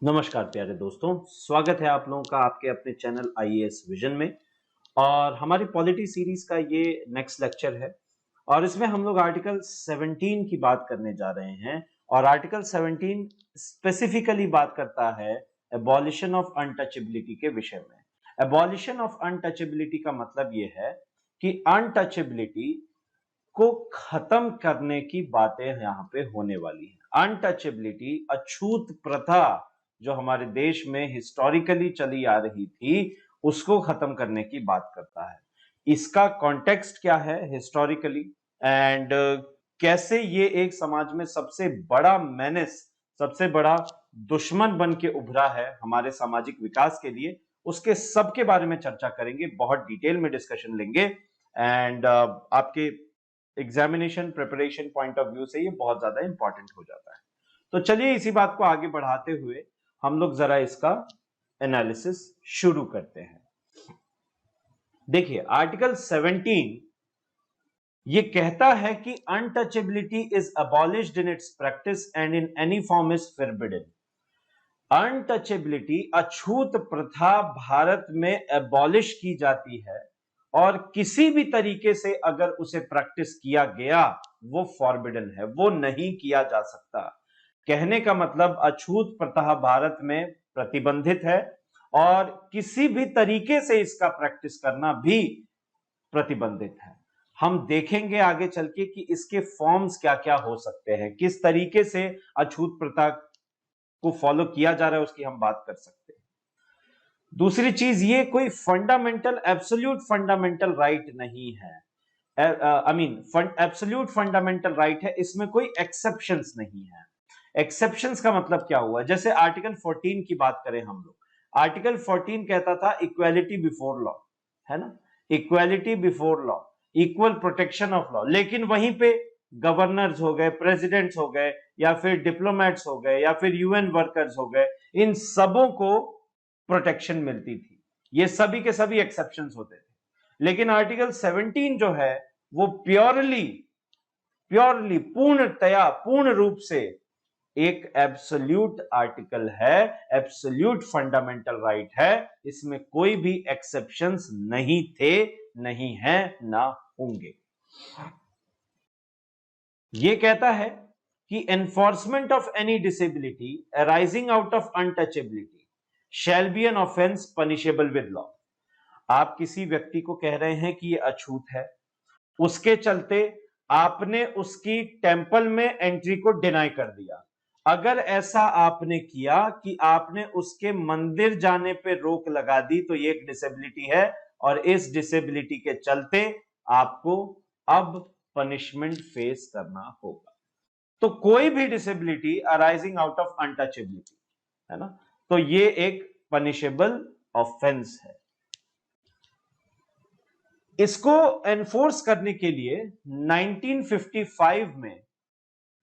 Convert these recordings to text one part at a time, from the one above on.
नमस्कार प्यारे दोस्तों, स्वागत है आप लोगों का आपके अपने चैनल आईएएस विजन में। और हमारी पॉलिटी सीरीज का ये नेक्स्ट लेक्चर है और इसमें हम लोग आर्टिकल 17 की बात करने जा रहे हैं। और आर्टिकल 17 स्पेसिफिकली बात करता है एबॉलिशन ऑफ अनटचेबिलिटी के विषय में। एबॉलिशन ऑफ अनटचेबिलिटी का मतलब ये है कि अनटचेबिलिटी को खत्म करने की बातें यहाँ पे होने वाली हैं। अनटचेबिलिटी, अछूत प्रथा जो हमारे देश में हिस्टोरिकली चली आ रही थी, उसको खत्म करने की बात करता है। इसका कॉन्टेक्स्ट क्या है हिस्टोरिकली, एंड कैसे ये एक समाज में सबसे बड़ा मेनेस, सबसे बड़ा दुश्मन बन के उभरा है हमारे सामाजिक विकास के लिए, उसके सबके बारे में चर्चा करेंगे, बहुत डिटेल में डिस्कशन लेंगे। एंड आपके examination preparation point of view से ये बहुत ज्यादा इंपॉर्टेंट हो जाता है। तो चलिए इसी बात को आगे बढ़ाते हुए हम लोग जरा इसका एनालिसिस शुरू करते हैं। देखिए, आर्टिकल 17 ये कहता है कि untouchability is abolished in its practice and in any form is forbidden. Untouchability, अछूत प्रथा भारत में एबॉलिश की जाती है और किसी भी तरीके से अगर उसे प्रैक्टिस किया गया वो फॉरबिडन है, वो नहीं किया जा सकता। कहने का मतलब अछूत प्रथा भारत में प्रतिबंधित है और किसी भी तरीके से इसका प्रैक्टिस करना भी प्रतिबंधित है। हम देखेंगे आगे चल के कि इसके फॉर्म्स क्या क्या हो सकते हैं, किस तरीके से अछूत प्रथा को फॉलो किया जा रहा है उसकी हम बात कर सकते हैं। दूसरी चीज, ये कोई फंडामेंटल एब्सोल्यूट फंडामेंटल राइट नहीं है। I mean absolute fundamental right है, इसमें कोई एक्सेप्शंस नहीं है। एक्सेप्शंस का मतलब क्या हुआ? जैसे आर्टिकल 14 की बात करें हम लोग, आर्टिकल 14 कहता था इक्वालिटी बिफोर लॉ, है ना, equality before law, equal protection of law. लेकिन वहीं पे गवर्नर्स हो गए, प्रेसिडेंट्स हो गए, या फिर डिप्लोमेट्स हो गए, या फिर यूएन वर्कर्स हो गए, इन सबों को प्रोटेक्शन मिलती थी। ये सभी के सभी एक्सेप्शंस होते थे। लेकिन आर्टिकल 17 जो है वो प्योरली प्योरली पूर्णतया पूर्ण रूप से एक एब्सोल्यूट आर्टिकल है, एब्सोल्यूट फंडामेंटल राइट है। इसमें कोई भी एक्सेप्शंस नहीं थे, नहीं है, ना होंगे। ये कहता है कि enforcement of any disability arising out of untouchability shall be an offence punishable with law. आप किसी व्यक्ति को कह रहे हैं कि ये अछूत है, उसके चलते आपने उसकी टेंपल में एंट्री को डिनाई कर दिया। अगर ऐसा आपने किया कि आपने उसके मंदिर जाने पे रोक लगा दी, तो ये एक डिसेबिलिटी है और इस डिसेबिलिटी के चलते आपको अब पनिशमेंट फेस करना होगा। तो कोई भी disability arising out of untouchability, है ना, तो ये एक पनिशेबल ऑफेंस है। इसको एनफोर्स करने के लिए 1955 में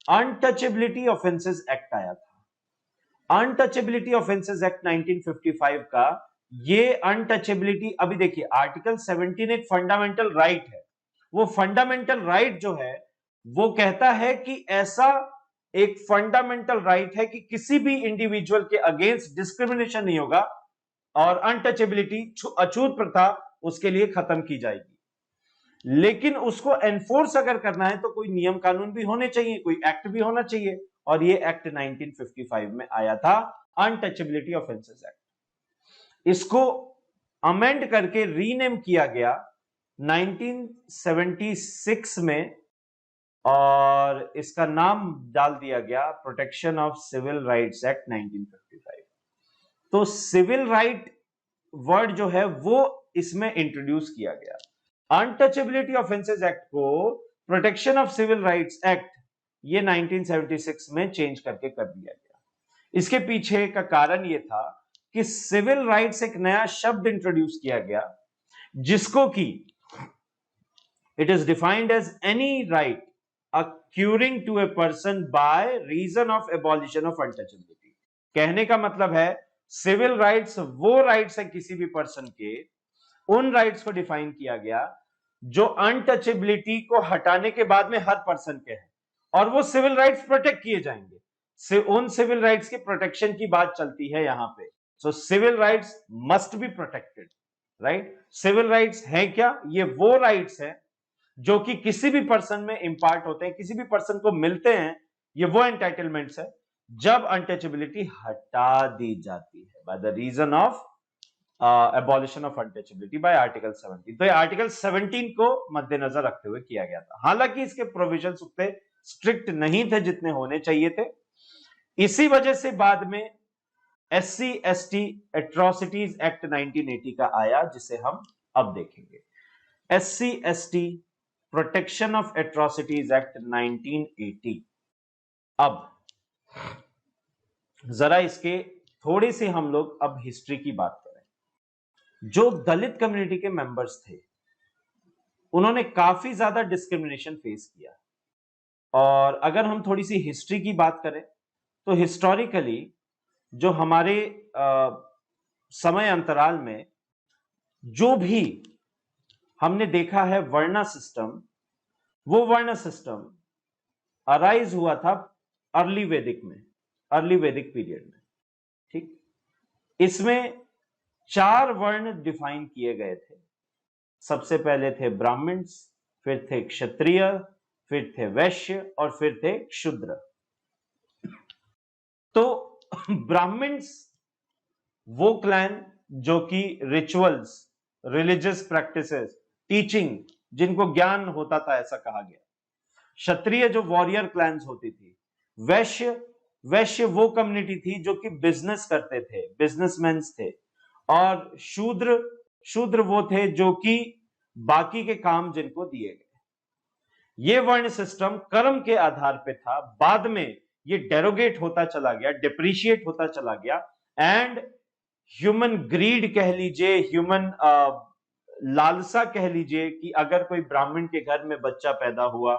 अनटचेबिलिटी ऑफेंसेस एक्ट आया था। अनटचेबिलिटी ऑफेंसेस एक्ट 1955 का ये अनटचेबिलिटी, अभी देखिए आर्टिकल 17 एक फंडामेंटल राइट है। वो फंडामेंटल राइट जो है वो कहता है कि ऐसा एक फंडामेंटल राइट है कि किसी भी इंडिविजुअल के अगेंस्ट डिस्क्रिमिनेशन नहीं होगा और अनटचेबिलिटी, अछूत प्रथा उसके लिए खत्म की जाएगी। लेकिन उसको एनफोर्स अगर करना है तो कोई नियम कानून भी होने चाहिए, कोई एक्ट भी होना चाहिए, और ये एक्ट 1955 में आया था, अनटचेबिलिटी ऑफेंसेस एक्ट। इसको अमेंड करके रीनेम किया गया 1976 में और इसका नाम डाल दिया गया protection of civil rights act 1955। तो सिविल राइट वर्ड जो है वो इसमें इंट्रोड्यूस किया गया। अनटचेबिलिटी ऑफेंसेस एक्ट को protection of civil rights act ये 1976 में चेंज करके कर दिया गया। इसके पीछे का कारण ये था कि सिविल राइट्स एक नया शब्द इंट्रोड्यूस किया गया जिसको कि it is defined as any right accruing to a person by reason of abolition of untouchability. कहने का मतलब है सिविल राइट्स वो राइट्स है किसी भी पर्सन के, उन राइट्स को डिफाइन किया गया जो अनटचेबिलिटी को हटाने के बाद में हर पर्सन के हैं और वो सिविल राइट्स प्रोटेक्ट किए जाएंगे। उन सिविल राइट्स के प्रोटेक्शन की बात चलती है यहां पे। So civil rights must be protected, right. Civil rights हैं क्या? ये वो राइट्स हैं जो कि किसी भी पर्सन में इंपार्ट होते हैं, किसी भी पर्सन को मिलते हैं। ये वो एंटाइटलमेंट्स है जब अनटचेबिलिटी हटा दी जाती है by the reason of abolition of untouchability by article 17। तो ये आर्टिकल 17 को मद्देनजर रखते हुए किया गया था। हालांकि इसके प्रोविजंस उतने स्ट्रिक्ट नहीं थे जितने होने चाहिए थे। इसी वजह से बाद में SC ST एट्रोसिटीज एक्ट 1980 का आया, जिसे हम अब देखेंगे। SC ST protection of atrocities act 1980। अब जरा इसके थोड़ी सी हम लोग अब हिस्ट्री की बात करें। जो दलित कम्युनिटी के मेंबर्स थे उन्होंने काफी ज्यादा डिस्क्रिमिनेशन फेस किया। और अगर हम थोड़ी सी हिस्ट्री की बात करें तो हिस्टोरिकली जो हमारे समय अंतराल में जो भी हमने देखा है वर्ण सिस्टम, वो वर्ण सिस्टम अराइज हुआ था अर्ली वैदिक में, अर्ली वैदिक पीरियड में। ठीक, इसमें 4 वर्ण डिफाइन किए गए थे। सबसे पहले थे ब्राह्मण्स, फिर थे क्षत्रिय, फिर थे वैश्य और फिर थे शूद्र। तो ब्राह्मण्स वो क्लैन जो कि रिचुअल्स, रिलीजियस प्रैक्टिसेस, टीचिंग, जिनको ज्ञान होता था ऐसा कहा गया। क्षत्रिय जो वॉरियर क्लैंस होती थी। वैश्य वो कम्युनिटी थी जो कि बिजनेस करते थे, बिजनेसमैन थे। और शूद्र वो थे जो कि बाकी के काम जिनको दिए गए। ये वर्ण सिस्टम कर्म के आधार पे था। बाद में ये डेरोगेट होता चला गया, डिप्रिशिएट होता चला गया, एंड ह्यूमन ग्रीड कह लीजिए, ह्यूमन लालसा कह लीजिए कि अगर कोई ब्राह्मण के घर में बच्चा पैदा हुआ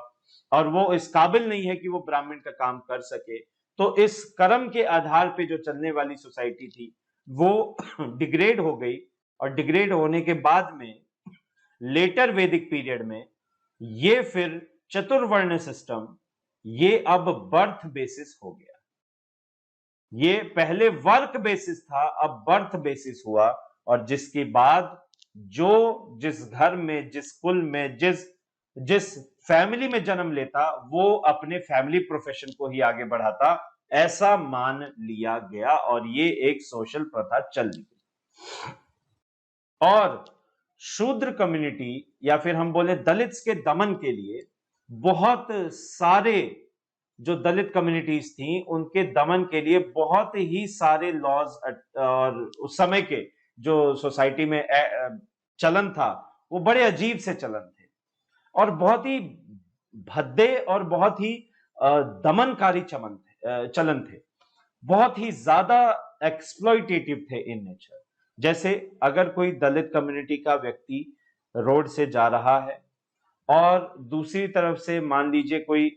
और वो इस काबिल नहीं है कि वो ब्राह्मण का काम कर सके, तो इस कर्म के आधार पे जो चलने वाली सोसाइटी थी वो डिग्रेड हो गई। और डिग्रेड होने के बाद में लेटर वैदिक पीरियड में ये फिर चतुर्वर्ण सिस्टम, ये अब बर्थ बेसिस हो गया। ये पहले वर्क बेसिस था, अब बर्थ बेसिस हुआ। और जिसके बाद जो जिस घर में, जिस कुल में, जिस फैमिली में जन्म लेता, वो अपने फैमिली प्रोफेशन को ही आगे बढ़ाता, ऐसा मान लिया गया। और ये एक सोशल प्रथा चल रही। और शूद्र कम्युनिटी या फिर हम बोले दलित्स के दमन के लिए बहुत सारे जो दलित कम्युनिटीज थी उनके दमन के लिए बहुत ही सारे लॉज और उस समय के जो सोसाइटी में चलन था वो बड़े अजीब से चलन थे और बहुत ही भद्दे और बहुत ही दमनकारी चलन थे, बहुत ही ज्यादा एक्सप्लॉइटेटिव थे इन नेचर। जैसे अगर कोई दलित कम्युनिटी का व्यक्ति रोड से जा रहा है और दूसरी तरफ से मान लीजिए कोई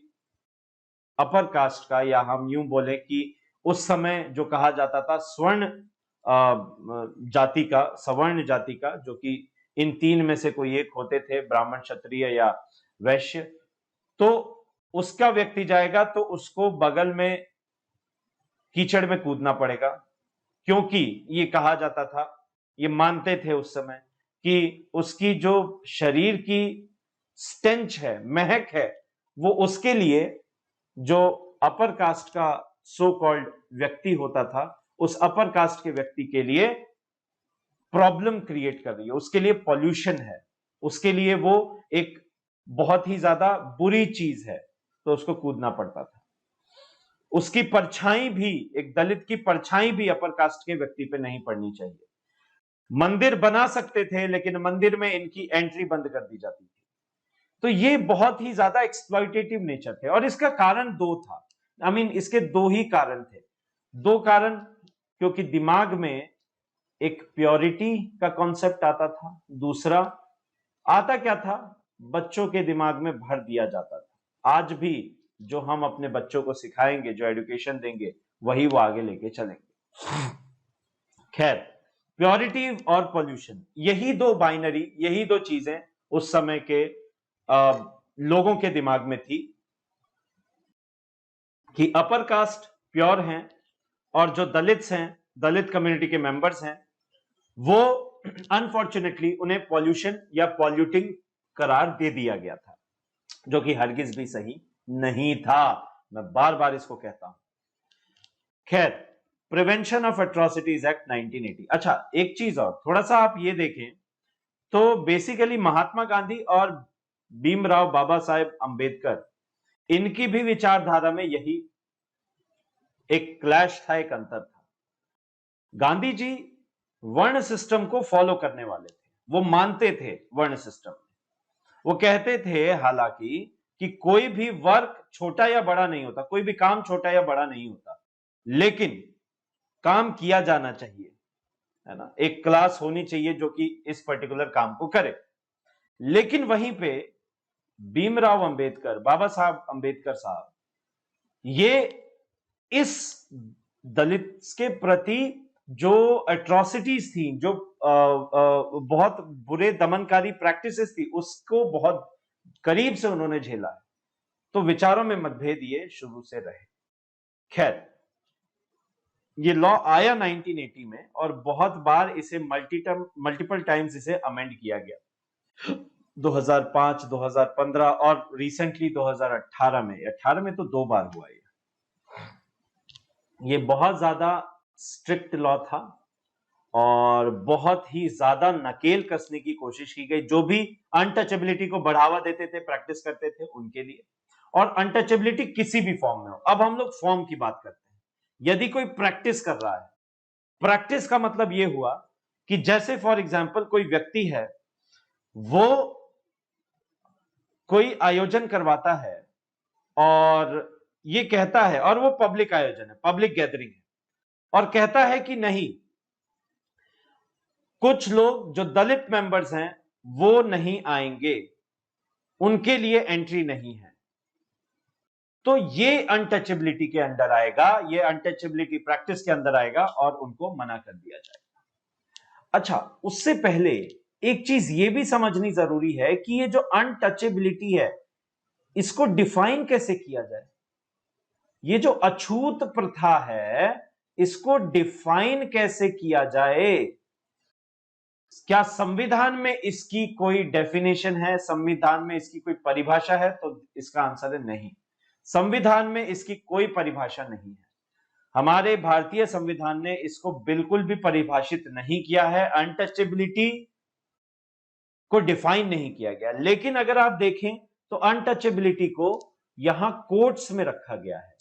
अपर कास्ट का, या हम यूं बोले कि उस समय जो कहा जाता था स्वर्ण जाति का, सवर्ण जाति का, जो कि इन 3 में से कोई एक होते थे, ब्राह्मण, क्षत्रिय या वैश्य, तो उसका व्यक्ति जाएगा तो उसको बगल में कीचड़ में कूदना पड़ेगा। क्योंकि ये कहा जाता था, ये मानते थे उस समय कि उसकी जो शरीर की स्टेंच है, महक है, वो उसके लिए जो अपर कास्ट का सो कॉल्ड व्यक्ति होता था, उस अपर कास्ट के व्यक्ति के लिए प्रॉब्लम क्रिएट कर रही है, उसके लिए पॉल्यूशन है, उसके लिए वो एक बहुत ही ज्यादा बुरी चीज है, तो उसको कूदना पड़ता था। उसकी परछाई भी, एक दलित की परछाई भी अपर कास्ट के व्यक्ति पे नहीं पड़नी चाहिए। मंदिर बना सकते थे लेकिन मंदिर में इनकी एंट्री बंद कर दी जाती थी। तो ये बहुत ही ज्यादा एक्सप्लॉइटेटिव नेचर थे। और इसका कारण 2 था, इसके 2 ही कारण थे। 2 कारण, क्योंकि दिमाग में एक प्योरिटी का कॉन्सेप्ट आता था, दूसरा आता क्या था, बच्चों के दिमाग में भर दिया जाता था। आज भी जो हम अपने बच्चों को सिखाएंगे, जो एजुकेशन देंगे, वही वो आगे लेके चलेंगे। खैर, प्योरिटी और पॉल्यूशन, यही 2 बाइनरी, यही 2 चीजें उस समय के लोगों के दिमाग में थी कि अपर कास्ट प्योर हैं, और जो दलित्स हैं, दलित कम्युनिटी के मेंबर्स हैं, वो अनफॉर्चुनेटली उन्हें पॉल्यूशन या पॉल्यूटिंग करार दे दिया गया था, जो कि हरगिज भी सही नहीं था। मैं बार बार इसको कहता हूं। खैर, प्रिवेंशन ऑफ एट्रोसिटीज एक्ट 1980। अच्छा, एक चीज और, थोड़ा सा आप ये देखें तो बेसिकली महात्मा गांधी और भीमराव बाबा साहेब अंबेडकर, इनकी भी विचारधारा में यही एक क्लैश था, एक अंतर था। गांधी जी वर्ण सिस्टम को फॉलो करने वाले थे, वो मानते थे वर्ण सिस्टम। वो कहते थे हालांकि कि कोई भी वर्क छोटा या बड़ा नहीं होता, कोई भी काम छोटा या बड़ा नहीं होता, लेकिन काम किया जाना चाहिए, है ना। एक क्लास होनी चाहिए जो कि इस पर्टिकुलर काम को करे। लेकिन वहीं पे भीमराव अंबेडकर, बाबा साहब अंबेडकर साहब, ये इस दलित के प्रति जो एट्रोसिटीज थी, जो बहुत बुरे दमनकारी प्रैक्टिसेस थी, उसको बहुत करीब से उन्होंने झेला है। तो विचारों में मतभेद ये शुरू से रहे। खैर, ये लॉ आया 1980 में, और बहुत बार इसे मल्टीपल टाइम्स इसे अमेंड किया गया। 2005, 2015 और रिसेंटली 2018 में। 18 में तो 2 बार हुआ ये बहुत ज्यादा स्ट्रिक्ट लॉ था, और बहुत ही ज्यादा नकेल कसने की कोशिश की गई जो भी अनटचेबिलिटी को बढ़ावा देते थे, प्रैक्टिस करते थे, उनके लिए। और अनटचेबिलिटी किसी भी फॉर्म में हो। अब हम लोग फॉर्म की बात करते हैं। यदि कोई प्रैक्टिस कर रहा है, प्रैक्टिस का मतलब यह हुआ कि जैसे फॉर एग्जाम्पल कोई व्यक्ति है, वो कोई आयोजन करवाता है और ये कहता है, और वो पब्लिक आयोजन है, पब्लिक गैदरिंग है, और कहता है कि नहीं, कुछ लोग जो दलित मेंबर्स हैं वो नहीं आएंगे, उनके लिए एंट्री नहीं है, तो ये अनटचेबिलिटी के अंदर आएगा, ये अनटचेबिलिटी प्रैक्टिस के अंदर आएगा, और उनको मना कर दिया जाएगा। अच्छा, उससे पहले एक चीज ये भी समझनी जरूरी है कि ये जो अनटचेबिलिटी है, इसको डिफाइन कैसे किया जाए। ये जो अछूत प्रथा है, इसको डिफाइन कैसे किया जाए। क्या संविधान में इसकी कोई डेफिनेशन है, संविधान में इसकी कोई परिभाषा है? तो इसका आंसर है नहीं, संविधान में इसकी कोई परिभाषा नहीं है। हमारे भारतीय संविधान ने इसको बिल्कुल भी परिभाषित नहीं किया है, अनटचेबिलिटी को डिफाइन नहीं किया गया। लेकिन अगर आप देखें तो अनटचेबिलिटी को यहां कोर्ट्स में रखा गया है,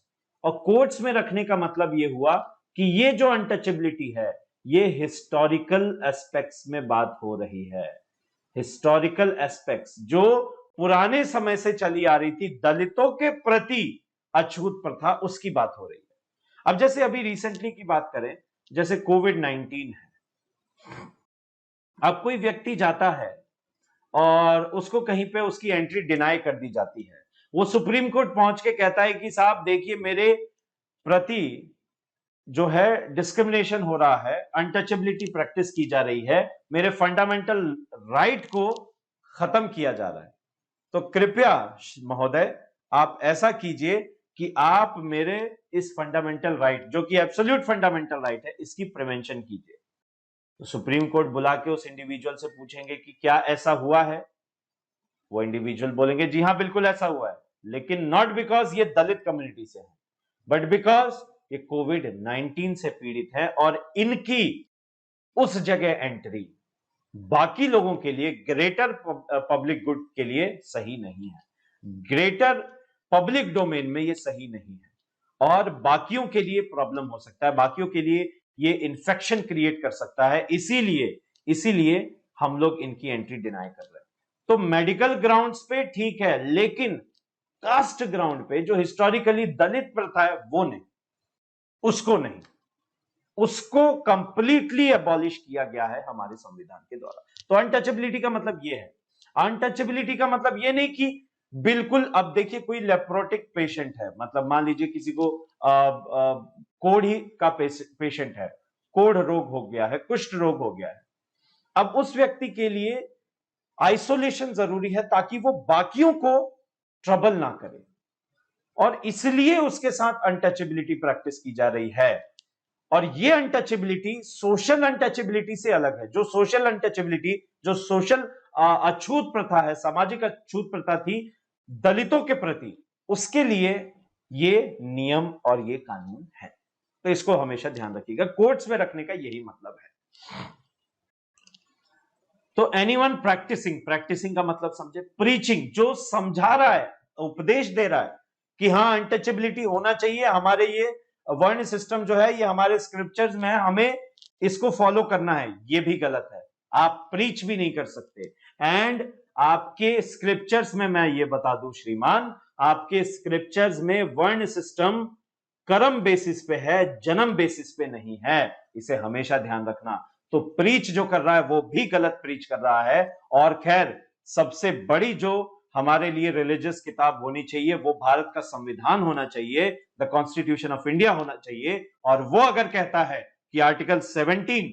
और कोर्ट्स में रखने का मतलब यह हुआ कि ये जो अनटचेबिलिटी है, ये हिस्टोरिकल एस्पेक्ट्स में बात हो रही है। हिस्टोरिकल एस्पेक्ट्स जो पुराने समय से चली आ रही थी, दलितों के प्रति अछूत प्रथा, उसकी बात हो रही है। अब जैसे अभी रिसेंटली की बात करें, जैसे कोविड-19 है। अब कोई व्यक्ति जाता है और उसको कहीं पे उसकी एंट्री डिनाई कर दी जाती है, वो सुप्रीम कोर्ट पहुंच के कहता है कि साहब देखिए, मेरे प्रति जो है डिस्क्रिमिनेशन हो रहा है, अनटचेबिलिटी प्रैक्टिस की जा रही है, मेरे फंडामेंटल राइट को खत्म किया जा रहा है, तो कृपया महोदय आप ऐसा कीजिए कि आप मेरे इस फंडामेंटल राइट, जो कि एब्सोल्यूट फंडामेंटल राइट है, इसकी प्रिवेंशन कीजिए। तो सुप्रीम कोर्ट बुला के उस इंडिविजुअल से पूछेंगे कि क्या ऐसा हुआ है। वो इंडिविजुअल बोलेंगे जी हाँ, बिल्कुल ऐसा हुआ है, लेकिन नॉट बिकॉज ये दलित कम्युनिटी से है, बट बिकॉज ये कोविड-19 से पीड़ित है, और इनकी उस जगह एंट्री बाकी लोगों के लिए, ग्रेटर पब्लिक गुड के लिए सही नहीं है, ग्रेटर पब्लिक डोमेन में ये सही नहीं है, और बाकियों के लिए प्रॉब्लम हो सकता है, बाकियों के लिए ये इन्फेक्शन क्रिएट कर सकता है। इसीलिए हम लोग इनकी एंट्री डिनाई कर रहे हैं। तो मेडिकल ग्राउंड्स पे ठीक है, लेकिन कास्ट ग्राउंड पे जो हिस्टोरिकली दलित प्रथा है, वो नहीं, उसको नहीं, उसको कंप्लीटली एबॉलिश किया गया है हमारे संविधान के द्वारा। तो अनटचेबिलिटी का मतलब यह है, अनटचेबिलिटी का मतलब यह नहीं कि बिल्कुल, अब देखिए कोई लेप्रोटिक पेशेंट है, मतलब मान लीजिए किसी को कोढ़ी का पेशेंट है, कोढ़ रोग हो गया है, कुष्ठ रोग हो गया है। अब उस व्यक्ति के लिए आइसोलेशन जरूरी है ताकि वो बाकियों को ट्रबल ना करे। और इसलिए उसके साथ अनटचेबिलिटी प्रैक्टिस की जा रही है। और ये अनटचेबिलिटी सोशल अनटचेबिलिटी से अलग है। जो सोशल अनटचेबिलिटी, जो सोशल अछूत प्रथा है, सामाजिक अछूत प्रथा थी दलितों के प्रति, उसके लिए ये नियम और ये कानून है। तो इसको हमेशा ध्यान रखिएगा, कोर्ट्स में रखने का यही मतलब है। तो एनीवन प्रैक्टिसिंग, प्रैक्टिसिंग का मतलब समझे, प्रीचिंग, जो समझा रहा है, उपदेश दे रहा है कि हाँ अनटचेबिलिटी होना चाहिए, हमारे ये वर्ण सिस्टम जो है ये हमारे स्क्रिप्चर्स में है, हमें इसको फॉलो करना है, ये भी गलत है। आप प्रीच भी नहीं कर सकते। एंड आपके स्क्रिप्चर्स में, मैं ये बता दूं श्रीमान, आपके स्क्रिप्चर्स में वर्ण सिस्टम कर्म बेसिस पे है, जन्म बेसिस पे नहीं है, इसे हमेशा ध्यान रखना। तो प्रीच जो कर रहा है वो भी गलत प्रीच कर रहा है। और खैर सबसे बड़ी जो हमारे लिए रिलीजियस किताब होनी चाहिए वो भारत का संविधान होना चाहिए, द कॉन्स्टिट्यूशन ऑफ इंडिया होना चाहिए। और वो अगर कहता है कि article 17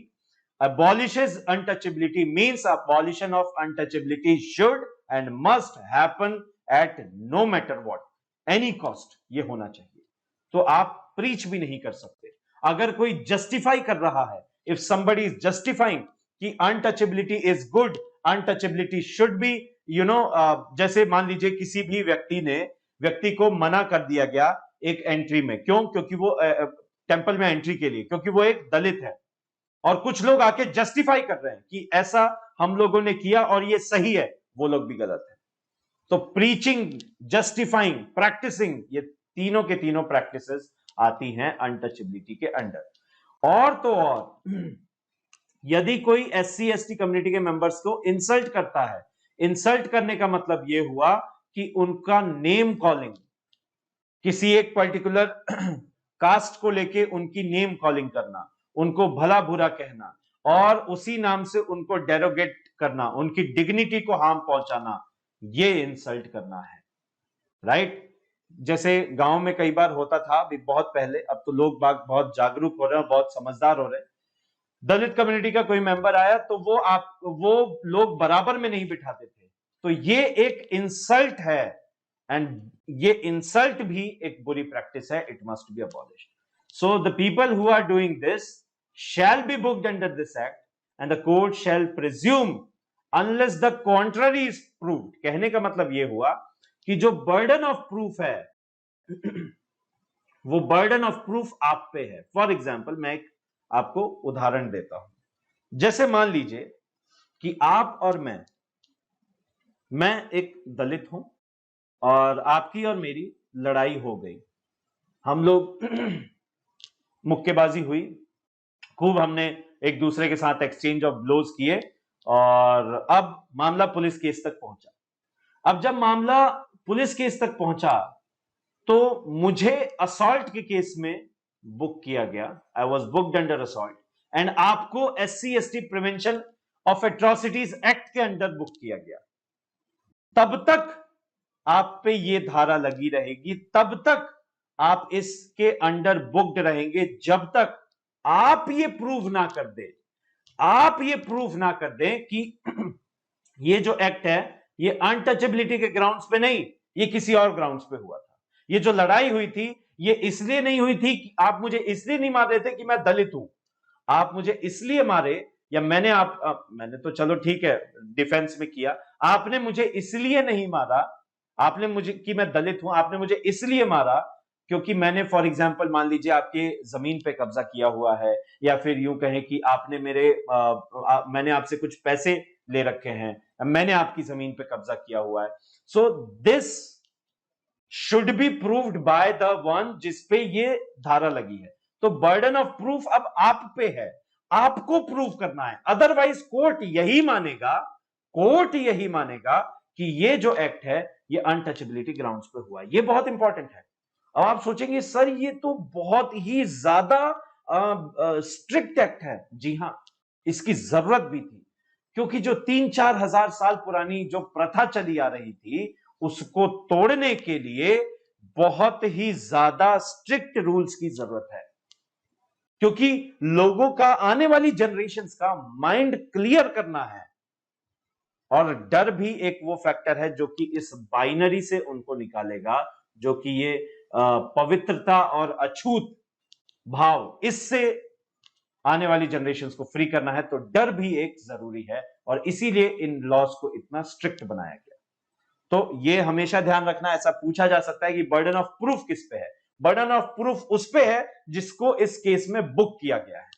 abolishes untouchability, means abolition of untouchability should and must happen at no matter what, any cost, ये होना चाहिए। तो आप प्रीच भी नहीं कर सकते। अगर कोई जस्टिफाई कर रहा है, इफ somebody is justifying कि untouchability is good, untouchability should be, जैसे मान लीजिए किसी भी व्यक्ति को मना कर दिया गया एक एंट्री में, क्यों? क्योंकि वो टेंपल में एंट्री के लिए, क्योंकि वो एक दलित है। और कुछ लोग आके जस्टिफाई कर रहे हैं कि ऐसा हम लोगों ने किया और ये सही है, वो लोग भी गलत है। तो प्रीचिंग, जस्टिफाइंग, प्रैक्टिसिंग, ये तीनों के तीनों प्रैक्टिसेस आती हैं अनटचेबिलिटी के अंडर। और तो और यदि कोई एससी एसटी कम्युनिटी के मेंबर्स को इंसल्ट करता है, इंसल्ट करने का मतलब यह हुआ कि उनका नेम कॉलिंग, किसी एक पर्टिकुलर कास्ट को लेके उनकी नेम कॉलिंग करना, उनको भला बुरा कहना और उसी नाम से उनको डेरोगेट करना, उनकी डिग्निटी को हार्म पहुंचाना, ये इंसल्ट करना है। राइट? जैसे गांव में कई बार होता था, अभी बहुत पहले, अब तो लोग बाग बहुत जागरूक हो रहे हैं, बहुत समझदार हो रहे हैं। दलित कम्युनिटी का कोई मेंबर आया तो वो लोग बराबर में नहीं बिठाते थे, तो ये एक इंसल्ट है। एंड ये इंसल्ट भी एक बुरी प्रैक्टिस है, it must be abolished. So the people who are doing this shall be booked under this act and the court shall presume unless the contrary is proved। कहने का मतलब यह हुआ कि जो बर्डन ऑफ प्रूफ है वो बर्डन ऑफ प्रूफ आप पे है। फॉर एग्जाम्पल मैं एक आपको उदाहरण देता हूं। जैसे मान लीजिए कि आप और मैं एक दलित हूं और आपकी और मेरी लड़ाई हो गई, हम लोग मुक्केबाजी हुई, खूब हमने एक दूसरे के साथ एक्सचेंज ऑफ ब्लोज किए और अब मामला पुलिस केस तक पहुंचा। अब जब मामला पुलिस केस तक पहुंचा तो मुझे असॉल्ट के केस में बुक किया गया, I was booked under assault, and आपको SC ST prevention of atrocities act के अंडर बुक किया गया। तब तक आप पे ये धारा लगी रहेगी, तब तक आप इसके अंडर बुक्ड रहेंगे, जब तक आप ये प्रूव ना कर दे, आप ये प्रूव ना कर दे कि ये जो एक्ट है ये अनटचेबिलिटी के ग्राउंड्स पे नहीं, ये किसी और ग्राउंड्स पे हुआ था। ये जो लड़ाई हुई थी ये इसलिए नहीं हुई थी कि आप मुझे इसलिए नहीं मार रहे थे कि मैं दलित हूं, आप मुझे इसलिए मारे, या मैंने तो चलो ठीक है डिफेंस में किया, आपने मुझे इसलिए नहीं मारा, आपने मुझे कि मैं दलित हूं, आपने मुझे इसलिए मारा क्योंकि मैंने फॉर एग्जांपल मान लीजिए आपके जमीन पे कब्जा किया हुआ है, या फिर यूं कहें कि आपने मैंने आपसे कुछ पैसे ले रखे हैं, मैंने आपकी जमीन पे कब्जा किया हुआ है। So this should be proved by the one जिस पे ये धारा लगी है। तो बर्डन ऑफ प्रूफ अब आप पे है, आपको प्रूव करना है, अदरवाइज कोर्ट यही मानेगा कि ये जो एक्ट है ये अनटचेबिलिटी ग्राउंड्स पे हुआ है। ये बहुत इंपॉर्टेंट है। अब आप सोचेंगे सर ये तो बहुत ही ज्यादा स्ट्रिक्ट एक्ट है। जी हां, इसकी जरूरत भी थी, क्योंकि जो 3-4 हजार साल पुरानी जो प्रथा चली आ रही थी उसको तोड़ने के लिए बहुत ही ज्यादा स्ट्रिक्ट रूल्स की जरूरत है, क्योंकि लोगों का, आने वाली जनरेशंस का माइंड क्लियर करना है। और डर भी एक वो फैक्टर है जो कि इस बाइनरी से उनको निकालेगा, जो कि ये पवित्रता और अछूत भाव, इससे आने वाली जनरेशंस को फ्री करना है, तो डर भी एक जरूरी है और इसीलिए इन लॉज को इतना स्ट्रिक्ट बनाया गया। तो ये हमेशा ध्यान रखना, ऐसा पूछा जा सकता है कि बर्डन ऑफ प्रूफ किस पे है। बर्डन ऑफ प्रूफ उस पे है जिसको इस केस में बुक किया गया है।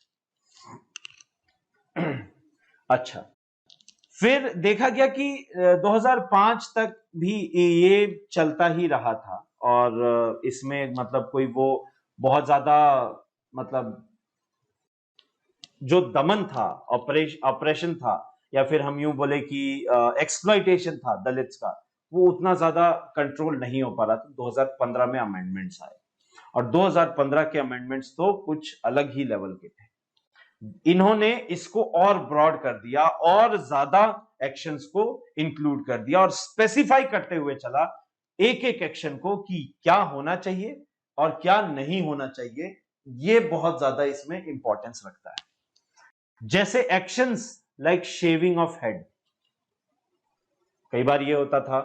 अच्छा, फिर देखा गया कि 2005 तक भी ये चलता ही रहा था और इसमें मतलब कोई वो बहुत ज्यादा मतलब जो दमन था, ऑपरेशन था, या फिर हम यूं बोले कि एक्सप्लॉइटेशन था दलित्स का, वो उतना ज्यादा कंट्रोल नहीं हो पा रहा था। 2015 में अमेंडमेंट्स आए और 2015 के अमेंडमेंट्स तो कुछ अलग ही लेवल के थे। इन्होंने इसको और ब्रॉड कर दिया और ज्यादा एक्शंस को इंक्लूड कर दिया और स्पेसिफाई करते हुए चला एक एक एक्शन को कि क्या होना चाहिए और क्या नहीं होना चाहिए। ये बहुत ज्यादा इसमें इंपॉर्टेंस रखता है। जैसे actions like shaving of head, कई बार ये होता था,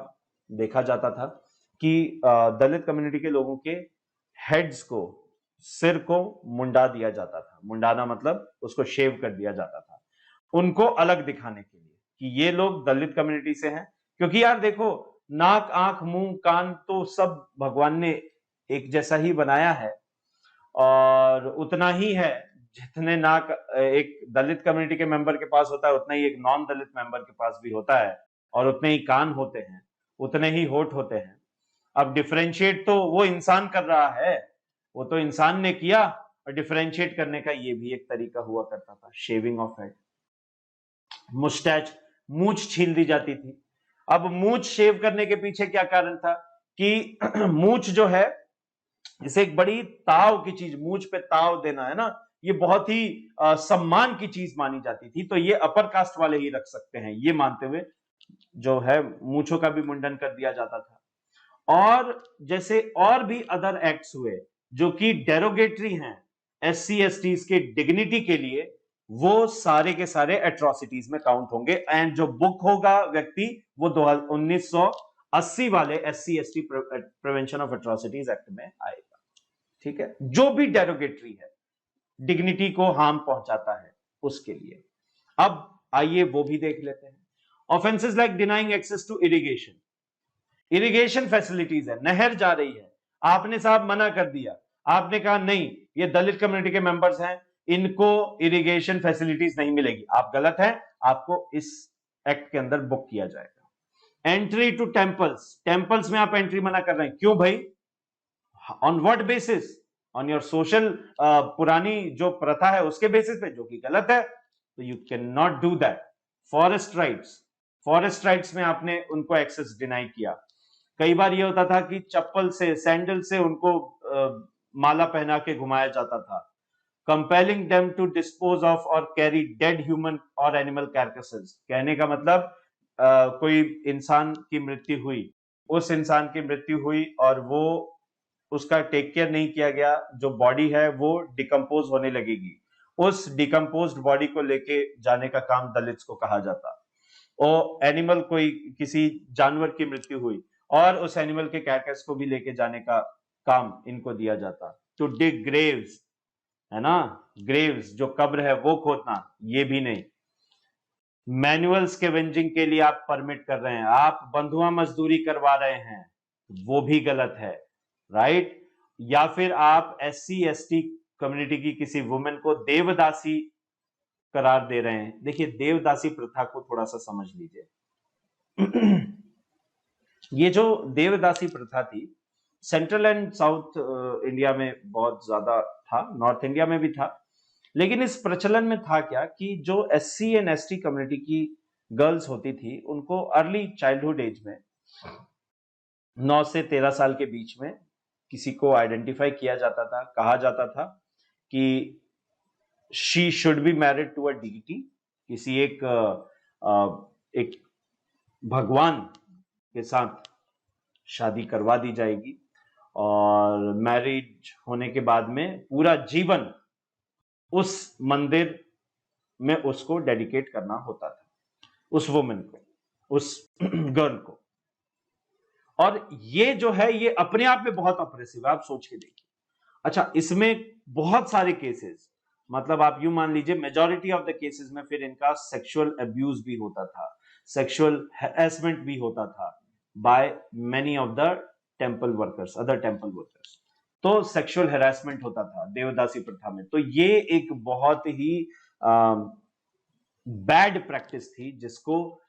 देखा जाता था कि दलित कम्युनिटी के लोगों के हेड्स को, सिर को मुंडा दिया जाता था। मुंडाना मतलब उसको शेव कर दिया जाता था उनको अलग दिखाने के लिए कि ये लोग दलित कम्युनिटी से हैं। क्योंकि यार देखो, नाक, आंख, मुंह, कान तो सब भगवान ने एक जैसा ही बनाया है और उतना ही है जितने नाक एक दलित कम्युनिटी के मेंबर के पास होता है उतना ही एक नॉन दलित मेंबर के पास भी होता है, और उतने ही कान होते हैं, उतने ही होठ होते हैं। अब डिफरेंशिएट तो वो इंसान कर रहा है, वो तो इंसान ने किया, और डिफरेंशिएट करने का ये भी एक तरीका हुआ करता था, शेविंग ऑफ हेड। मुस्टैच, मूंछ छील दी जाती थी। अब मूंछ शेव करने के पीछे क्या कारण था कि मूंछ जो है इसे एक बड़ी ताव की चीज, मूंछ पे ताव देना है ना, ये बहुत ही सम्मान की चीज मानी जाती थी। तो ये अपर कास्ट वाले ही रख सकते हैं, ये मानते हुए जो है मूंछों का भी मुंडन कर दिया जाता था। और जैसे और भी अदर एक्ट्स हुए जो कि डेरोगेटरी हैं SC STs के डिग्निटी के लिए, वो सारे के सारे एट्रोसिटीज में काउंट होंगे। एंड जो बुक होगा व्यक्ति वो 1980 वाले SC ST prevention of atrocities act में आएगा। ठीक है, जो भी डेरोगेटरी है, डिग्निटी को हार्म पहुंचाता है, उसके लिए। अब आइए वो भी देख लेते हैं। Offences like denying access to irrigation, irrigation facilities है, नहर जा रही है, आपने साहब मना कर दिया, आपने कहा नहीं ये दलित कम्युनिटी के मेंबर्स हैं, इनको इरिगेशन फैसिलिटीज नहीं मिलेगी, आप गलत हैं, आपको इस एक्ट के अंदर बुक किया जाएगा। एंट्री टू टेंपल्स, टेंपल्स में आप एंट्री मना कर रहे हैं, क्यों भाई, on what basis, on your social पुरानी जो प्रथा है उसके बेसिस पे, जो कि गलत है, तो you can not do that. Forest rights, forest rights में आपने उनको एक्सेस डिनाई किया। कई बार ये होता था कि चप्पल से, सैंडल से उनको माला पहना के घुमाया जाता था। Compelling them to dispose of और कैरी डेड ह्यूमन और एनिमल कैरकसेस, कहने का मतलब कोई इंसान की मृत्यु हुई, उस इंसान की मृत्यु हुई और वो उसका टेक केयर नहीं किया गया, जो बॉडी है वो डिकम्पोज होने लगेगी, उस डिकम्पोज्ड बॉडी को लेके जाने का काम दलित्स को कहा जाता। और एनिमल, कोई किसी जानवर की मृत्यु हुई और उस एनिमल के कैरकस को भी लेके जाने का काम इनको दिया जाता। टू डिग ग्रेव्स, है ना, ग्रेव्स जो कब्र है वो खोदना, ये भी नहीं। मैनुअल स्कैवेंजिंग के लिए आप परमिट कर रहे हैं, आप बंधुआ मजदूरी करवा रहे हैं, वो भी गलत है, राइट। या फिर आप SC ST कम्युनिटी की किसी वुमेन को देवदासी करार दे रहे हैं। देखिए, देवदासी प्रथा को थोड़ा सा समझ लीजिए। ये जो देवदासी प्रथा थी, सेंट्रल एंड साउथ इंडिया में बहुत ज्यादा था, नॉर्थ इंडिया में भी था, लेकिन इस प्रचलन में था क्या कि जो SC एंड ST कम्युनिटी की गर्ल्स होती थी, उनको अर्ली चाइल्डहुड एज में 9 से 13 साल के बीच में किसी को आइडेंटिफाई किया जाता था, कहा जाता था कि she should be married to a deity, किसी एक भगवान के साथ शादी करवा दी जाएगी और मैरिज होने के बाद में पूरा जीवन उस मंदिर में उसको डेडिकेट करना होता था, उस वुमेन को, उस गर्ल को। और ये जो है ये अपने आप में बहुत ऑपरेसिव है, आप सोच के देखिए। अच्छा, इसमें बहुत सारे केसेस, मतलब आप यूं मान लीजिए मेजॉरिटी ऑफ द केसेस में फिर इनका सेक्सुअल अब्यूज भी होता था, सेक्सुअल हैरेसमेंट भी होता था by many of the temple workers, other temple workers. तो सेक्सुअल हैरेसमेंट होता था देवदासी प्रथा में। तो ये एक बहुत ही बैड प्रैक्टिस थी जिसको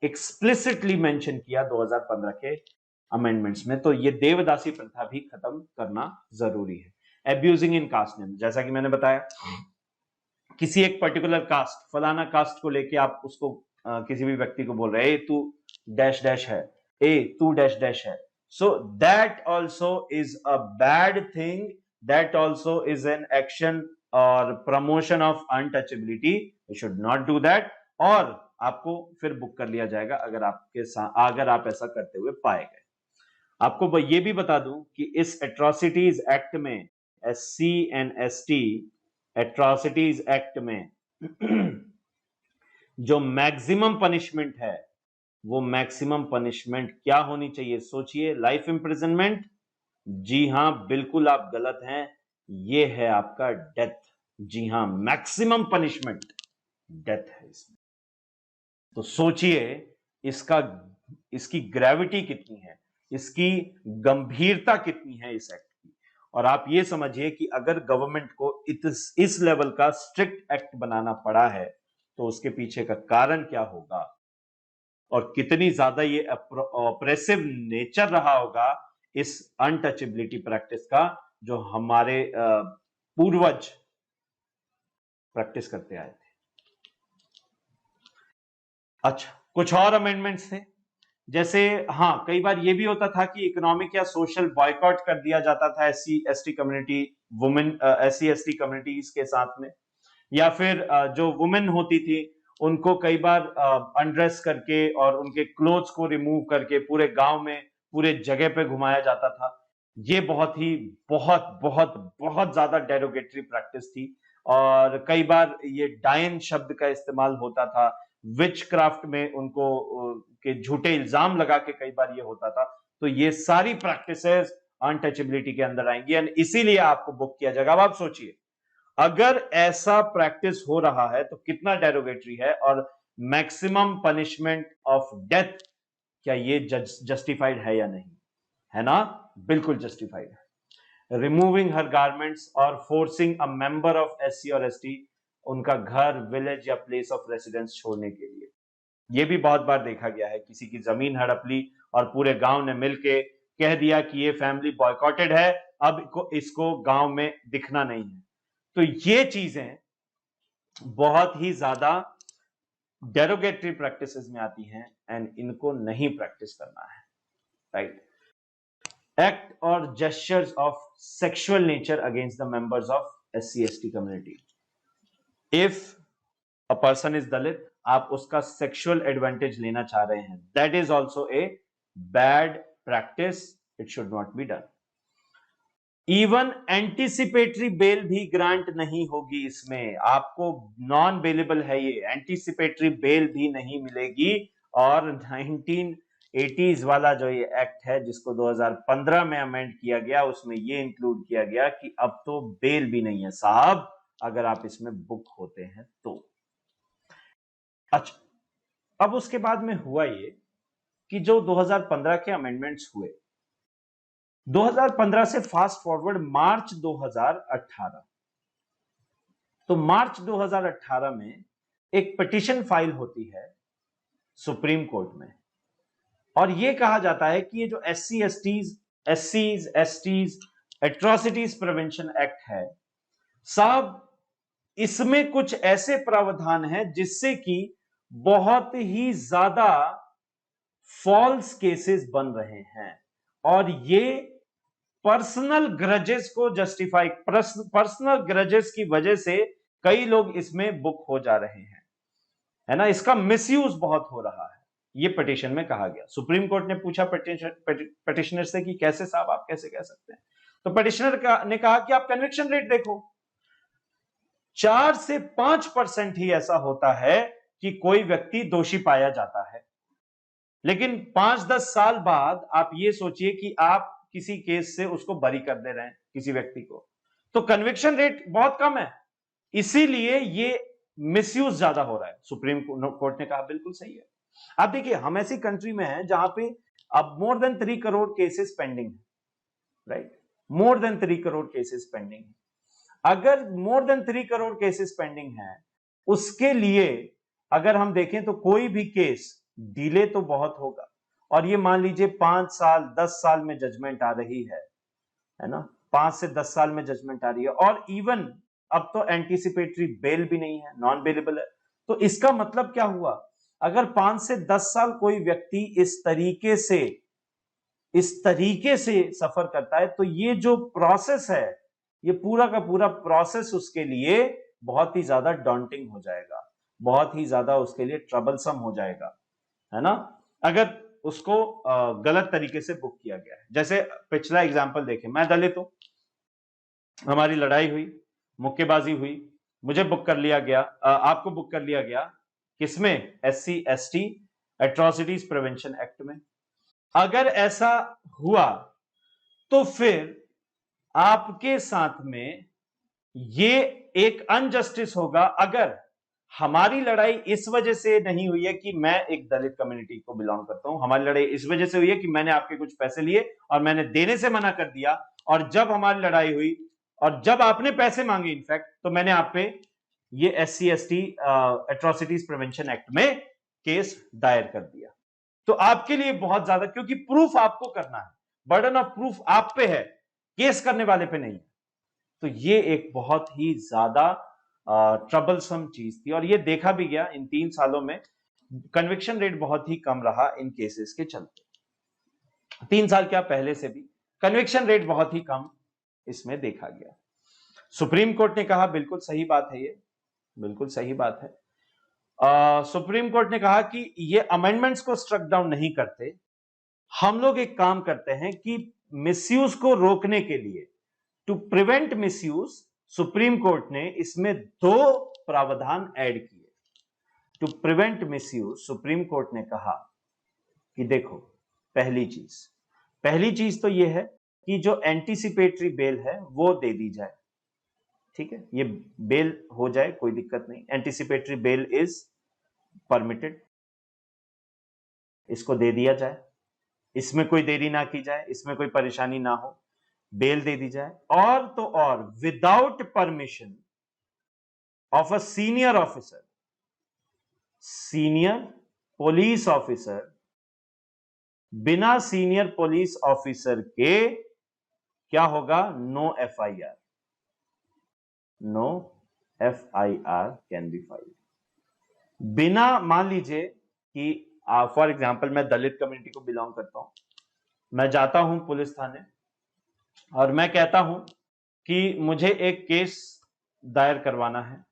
एक्सप्लिसिटली मेंशन किया 2015 के अमेंडमेंट्स में। तो ये देवदासी प्रथा भी खत्म करना जरूरी है। एब्यूजिंग इन कास्ट नेम, जैसा कि मैंने बताया, किसी एक पर्टिकुलर कास्ट, फलाना कास्ट को लेके आप उसको किसी भी व्यक्ति को बोल रहे हैं तू डैश डैश है, ए तू डैश डैश है, so that also is a bad thing, that also is an action और promotion of untouchability, you should not do that. और आपको फिर बुक कर लिया जाएगा अगर आप ऐसा करते हुए पाए गए। आपको ये भी बता दूं कि इस एट्रोसिटीज एक्ट में, SC and ST atrocities act में जो मैक्सिमम पनिशमेंट है, वो मैक्सिमम पनिशमेंट क्या होनी चाहिए? सोचिए, लाइफ इंप्रिजनमेंट? जी हां, बिल्कुल आप गलत हैं, ये है आपका डेथ। जी हां, मैक्सिमम पनिशमेंट डेथ है इसमें। तो सोचिए इसकी ग्रेविटी कितनी है, इसकी गंभीरता कितनी है इस एक्ट की। और आप ये समझिए कि अगर गवर्नमेंट को इस लेवल का स्ट्रिक्ट एक्ट बनाना पड़ा है तो उसके पीछे का कारण क्या होगा और कितनी ज्यादा ये ऑपरेसिव नेचर रहा होगा इस अनटचेबिलिटी प्रैक्टिस का, जो हमारे पूर्वज प्रैक्टिस करते आए थे। अच्छा, कुछ और अमेंडमेंट्स थे, जैसे हाँ, कई बार ये भी होता था कि इकोनॉमिक या सोशल बॉयकॉट कर दिया जाता था SC ST community, women SC ST communities के साथ में, या फिर जो वुमेन होती थी उनको कई बार अनड्रेस करके और उनके क्लोथ्स को रिमूव करके पूरे गांव में, पूरे जगह पे घुमाया जाता था। ये बहुत ही बहुत बहुत बहुत ज्यादा डेरोगेटरी प्रैक्टिस थी। और कई बार ये डायन शब्द का इस्तेमाल होता था, विच क्राफ्ट में उनको के झूठे इल्जाम लगा के कई बार ये होता था। तो ये सारी प्रैक्टिसेस अनटचेबिलिटी के अंदर आएंगी एंड इसीलिए आपको बुक किया जाएगा। अब आप सोचिए, अगर ऐसा प्रैक्टिस हो रहा है तो कितना डेरोगेटरी है, और मैक्सिमम पनिशमेंट ऑफ डेथ, क्या ये जस्टिफाइड है या नहीं? है ना, बिल्कुल जस्टिफाइड है। रिमूविंग हर गारमेंट्स और forcing a member of SC और ST उनका घर, विलेज या प्लेस ऑफ रेसिडेंस छोड़ने के लिए। ये भी बहुत बार देखा गया है, किसी की जमीन हड़प ली और पूरे गांव ने मिलके कह दिया कि ये फैमिली बॉयकॉटेड है, अब इसको गांव में दिखना नहीं है। तो ये चीजें बहुत ही ज्यादा डेरोगेटरी प्रैक्टिसेस में आती हैं एंड इनको नहीं प्रैक्टिस करना है, right. Act or gestures of sexual nature against the members of SC ST कम्युनिटी। If a person is Dalit, आप उसका सेक्सुअल एडवांटेज लेना चाह रहे हैं, that is also a bad practice, it should not be done. Even anticipatory bail भी grant नहीं होगी इसमें, आपको नॉन बेलेबल है ये, एंटीसिपेटरी बेल भी नहीं मिलेगी। और 1980s वाला जो ये एक्ट है जिसको 2015 में अमेंड किया गया, उसमें ये इंक्लूड किया गया कि अब तो बेल भी नहीं है साहब, अगर आप इसमें बुक होते हैं तो। अच्छा, अब उसके बाद में हुआ ये कि जो 2015 के अमेंडमेंट्स हुए, 2015 से फास्ट फॉरवर्ड मार्च 2018, तो मार्च 2018 में एक पिटीशन फाइल होती है सुप्रीम कोर्ट में, और यह कहा जाता है कि ये जो SCs STs atrocities prevention act है साहब, इसमें कुछ ऐसे प्रावधान हैं जिससे कि बहुत ही ज्यादा फॉल्स केसेस बन रहे हैं, और ये पर्सनल ग्रजेस को जस्टिफाई, पर्सनल ग्रजेस की वजह से कई लोग इसमें बुक हो जा रहे हैं, है ना, इसका मिसयूज बहुत हो रहा है, ये पिटीशन में कहा गया। सुप्रीम कोर्ट ने पूछा पिटिशनर से कि कैसे साहब आप कैसे कह सकते हैं, तो पिटिशनर ने कहा कि आप कन्विक्शन रेट देखो, 4 से 5% ही ऐसा होता है कि कोई व्यक्ति दोषी पाया जाता है। लेकिन 5-10 साल बाद आप ये सोचिए कि आप किसी केस से उसको बरी कर दे रहे हैं किसी व्यक्ति को, तो कन्विक्शन रेट बहुत कम है। इसीलिए ये मिसयूज ज्यादा हो रहा है। सुप्रीम कोर्ट ने कहा बिल्कुल सही है। आप देखिए, हम ऐसी कंट्री में हैं जहां पे अब more than 3 crore cases pending है, right? More than 3 crore cases pending है। अगर more than 3 crore cases pending है, उसके लिए अगर हम देखें तो कोई भी केस डिले तो बहुत होगा। और ये मान लीजिए 5 साल 10 साल में जजमेंट आ रही है ना? 5 से 10 साल में जजमेंट आ रही है, और इवन अब तो एंटीसिपेटरी बेल भी नहीं है, नॉन बेलेबल है। तो इसका मतलब क्या हुआ? अगर 5 से 10 साल कोई व्यक्ति इस तरीके से सफर करता है, तो ये जो प्रोसेस है, ये पूरा का पूरा प्रोसेस उसके लिए बहुत ही ज्यादा डॉन्टिंग हो जाएगा, बहुत ही ज्यादा उसके लिए ट्रबलसम हो जाएगा, है ना? अगर उसको गलत तरीके से बुक किया गया है। जैसे पिछला एग्जांपल देखें, मैं दलित हूं, हमारी लड़ाई हुई, मुक्केबाजी हुई, मुझे बुक कर लिया गया, आपको बुक कर लिया गया, किसमें? SC/ST एट्रोसिटीज प्रिवेंशन एक्ट में। अगर ऐसा हुआ तो फिर आपके साथ में ये एक अनजस्टिस होगा। अगर हमारी लड़ाई इस वजह से नहीं हुई है कि मैं एक दलित कम्युनिटी को बिलोंग करता हूं, हमारी लड़ाई इस वजह से हुई है कि मैंने आपके कुछ पैसे लिए और मैंने देने से मना कर दिया, और जब हमारी लड़ाई हुई और जब आपने पैसे मांगे इनफैक्ट, तो मैंने आप पे ये SC/ST एट्रोसिटीज प्रिवेंशन एक्ट में केस दायर कर दिया। तो आपके लिए बहुत ज्यादा, क्योंकि प्रूफ आपको करना है, बर्डन ऑफ प्रूफ आप पे है, केस करने वाले पे नहीं। तो ये एक बहुत ही ज्यादा ट्रबलसम चीज थी, और ये देखा भी गया इन 3 सालों में। कन्विक्शन रेट बहुत ही कम रहा इन केसेस के चलते। 3 साल क्या, पहले से भी कन्विक्शन रेट बहुत ही कम इसमें देखा गया। सुप्रीम कोर्ट ने कहा बिल्कुल सही बात है, ये बिल्कुल सही बात है। सुप्रीम कोर्ट ने कहा कि ये अमेंडमेंट्स को स्ट्रक डाउन नहीं करते, हम लोग एक काम करते हैं कि मिसयूज को रोकने के लिए, to prevent misuse, Supreme Court ने इसमें 2 प्रावधान ऐड किए। To prevent misuse, Supreme Court ने कहा कि देखो, पहली चीज तो यह है कि जो एंटीसिपेटरी बेल है वो दे दी जाए, ठीक है? ये बेल हो जाए, कोई दिक्कत नहीं, एंटीसिपेटरी बेल इज परमिटेड, इसको दे दिया जाए, इसमें कोई देरी ना की जाए, इसमें कोई परेशानी ना हो, बेल दे दी जाए। और तो और without permission of a senior police officer, बिना सीनियर पुलिस ऑफिसर के क्या होगा? No FIR can be filed. बिना, मान लीजिए कि फॉर एग्जाम्पल मैं दलित कम्युनिटी को बिलोंग करता हूं, मैं जाता हूं पुलिस थाने और मैं कहता हूं कि मुझे एक केस दायर करवाना है,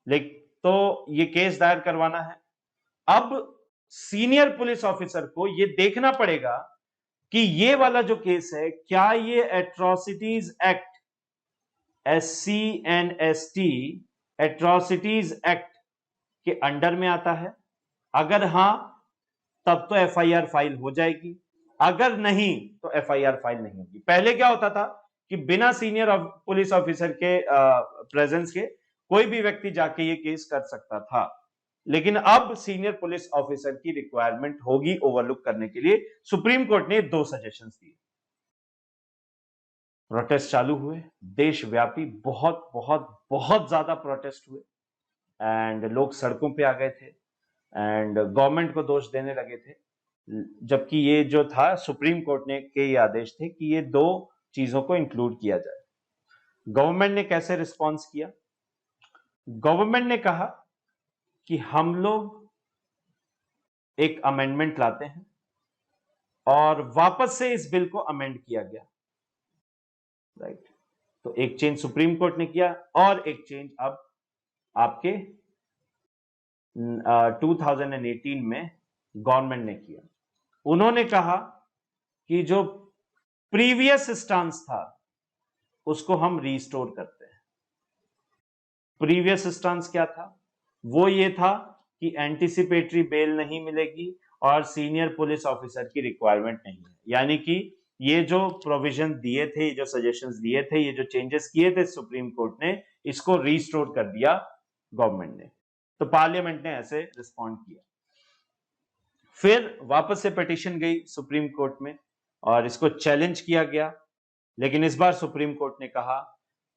लेकिन तो ये केस दायर करवाना है, अब सीनियर पुलिस ऑफिसर को ये देखना पड़ेगा कि ये वाला जो केस है, क्या ये atrocities act, SC/ST atrocities act के अंडर में आता है। अगर हां, तब तो FIR फाइल हो जाएगी, अगर नहीं तो FIR फाइल नहीं होगी। पहले क्या होता था कि बिना सीनियर पुलिस ऑफिसर के प्रेजेंस के कोई भी व्यक्ति जाके ये केस कर सकता था, लेकिन अब सीनियर पुलिस ऑफिसर की रिक्वायरमेंट होगी ओवरलुक करने के लिए। सुप्रीम कोर्ट ने 2 सजेशंस दिए। प्रोटेस्ट चालू हुए, देशव्यापी बहुत बहुत बहुत ज्यादा प्रोटेस्ट हुए, एंड लोग सड़कों पे आ गए थे, एंड गवर्नमेंट को दोष देने लगे थे, जबकि ये जो था, सुप्रीम कोर्ट ने के ये आदेश थे कि ये 2 चीजों को इंक्लूड किया जाए। गवर्नमेंट ने कैसे रिस्पॉन्स किया? गवर्नमेंट ने कहा कि हम लोग एक अमेंडमेंट लाते हैं, और वापस से इस बिल को अमेंड किया गया, राइट? तो एक चेंज सुप्रीम कोर्ट ने किया, और एक चेंज अब आपके 2018 में गवर्नमेंट ने किया। उन्होंने कहा कि जो प्रीवियस स्टांस था उसको हम रीस्टोर करते हैं। प्रीवियस स्टांस क्या था? वो ये था कि एंटीसिपेटरी बेल नहीं मिलेगी, और सीनियर पुलिस ऑफिसर की रिक्वायरमेंट नहीं है। यानी कि ये जो प्रोविजन दिए थे, जो सजेशंस दिए थे, ये जो चेंजेस किए थे सुप्रीम कोर्ट ने, इसको रिस्टोर कर दिया गवर्नमेंट ने। तो पार्लियामेंट ने ऐसे रिस्पॉन्ड किया। फिर वापस से पिटीशन गई सुप्रीम कोर्ट में और इसको चैलेंज किया गया, लेकिन इस बार सुप्रीम कोर्ट ने कहा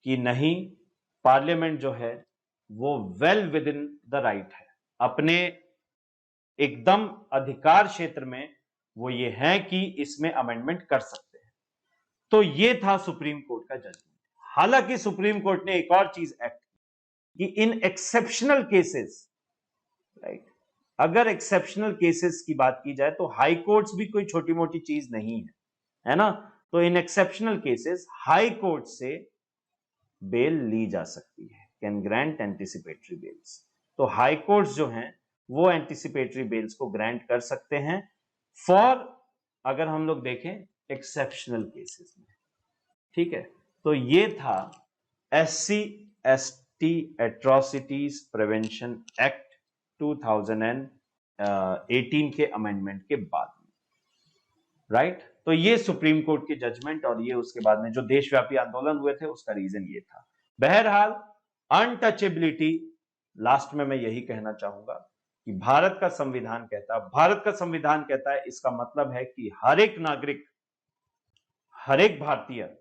कि नहीं, पार्लियामेंट जो है वो well with in the right है, अपने एकदम अधिकार क्षेत्र में वो ये है कि इसमें अमेंडमेंट कर सकते हैं। तो ये था सुप्रीम कोर्ट का जजमेंट। हालांकि सुप्रीम कोर्ट ने एक और चीज एक्ट की कि इन एक्सेप्शनल केसेस, राइट, अगर एक्सेप्शनल केसेस की बात की जाए तो हाई कोर्ट्स भी कोई छोटी मोटी चीज नहीं है ना। तो इन एक्सेप्शनल केसेस हाई कोर्ट से बेल ली जा सकती है, कैन ग्रांट एंटिसिपेटरी बेल्स। तो हाई कोर्ट्स जो हैं वो एंटिसिपेटरी बेल्स को ग्रांट कर सकते हैं फॉर, अगर हम लोग देखें, एक्सेप्शनल केसेस में। ठीक है, तो ये था SC ST atrocities prevention act 2018 के अमेंडमेंट के बाद में, राइट। तो ये सुप्रीम कोर्ट के जजमेंट और ये उसके बाद में जो देशव्यापी आंदोलन हुए थे उसका रीजन ये था। बहरहाल अनटचेबिलिटी, लास्ट में मैं यही कहना चाहूंगा कि भारत का संविधान कहता है, इसका मतलब है कि हर एक नागरिक, हर एक भारतीय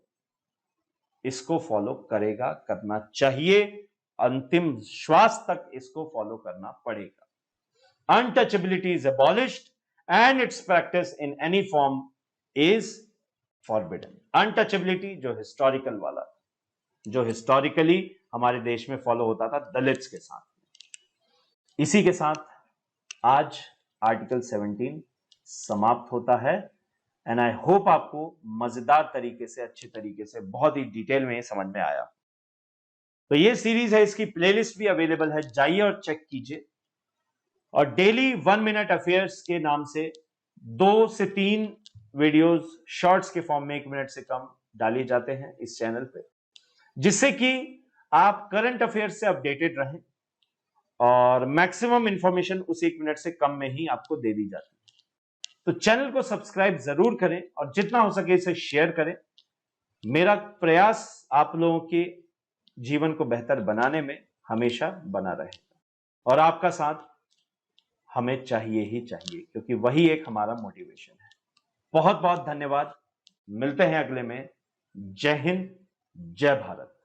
इसको फॉलो करेगा, करना चाहिए, अंतिम श्वास तक इसको फॉलो करना पड़ेगा। Untouchability is abolished and its practice in any form is forbidden। Untouchability जो हिस्टोरिकल वाला, जो हिस्टोरिकली हमारे देश में फॉलो होता था दलित्स के साथ। इसी के साथ आज आर्टिकल 17 समाप्त होता है एंड आई होप आपको मजेदार तरीके से, अच्छे तरीके से, बहुत ही डिटेल में समझ में आया। तो ये सीरीज है, इसकी प्लेलिस्ट भी अवेलेबल है, जाइए और चेक कीजिए। और डेली 1 मिनट अफेयर्स के नाम से 2 से 3 वीडियोस शॉर्ट्स के फॉर्म में 1 मिनट से कम डाले जाते हैं इस चैनल पे, जिससे कि आप करंट अफेयर्स से अपडेटेड रहें और मैक्सिमम इंफॉर्मेशन उस 1 मिनट से कम में ही आपको दे दी जाती है। तो चैनल को सब्सक्राइब जरूर करें और जितना हो सके इसे शेयर करें। मेरा प्रयास आप लोगों के जीवन को बेहतर बनाने में हमेशा बना रहेगा और आपका साथ हमें चाहिए ही चाहिए, क्योंकि वही एक हमारा मोटिवेशन है। बहुत बहुत धन्यवाद, मिलते हैं अगले में। जय हिंद, जय भारत।